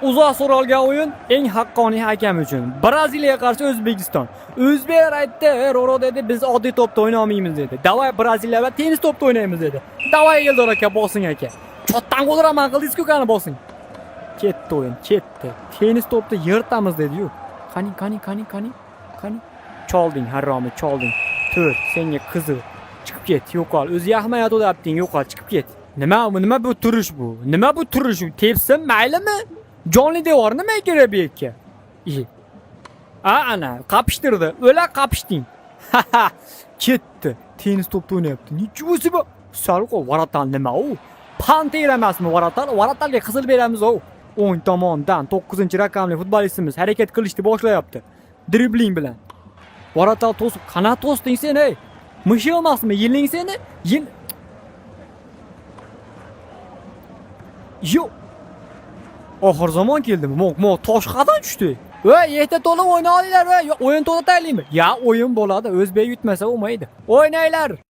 Uzoq so'ralgan o'yin eng haqqoniy hakam uchun. Braziliyaga qarshi O'zbekiston. O'zbeklar aytdi, "Roro" dedi, "Biz oddiy to'pda o'ynay olmaymiz" dedi. "Davay Braziliya bilan tennis to'pda o'ynaymiz" dedi. "Davay Eldor aka, bosing aka. Chotdan qo'ldiraman qildingiz-ku, qani bosing." Ketdi o'yin, ketdi. Tennis to'pda yirtamiz dedi-yu. Qani. Cholding, Harromi, cholding. Tur, senga qiziq. Chiqib ket, yo'qol. O'zi yaxmayat o'dabding, yo'qol, chiqib ket. Nima bu turish bu? Nima bu turish? Tepsin, maylimi? Jonli devor nima kerak bu yerga? Ana, qapishtirdi. O'la qapishding. Ketdi. Tennis to'pda o'ynayapti. Nicho'si bu? Salqo Varatan nima u? Pantera emasmi Varatan? Varatalga qizil beramiz o. O'ng tomondan 9-raqamli futbolistimiz harakat qilishni boshlayapti. Dribling bilan. Varatal to'sib, qanot to'sding sen ey? Mushi emasmi? Yiling seni? Yil. Yo. Oxir zamon keldimi? Mo toshqadan tushdi. Voy, yerda to'liq o'ynay olinglar, voy. O'yin to'xtataylikmi? Ya, o'yin bo'ladi. O'zbek yutmasa bo'lmaydi. O'ynaylar.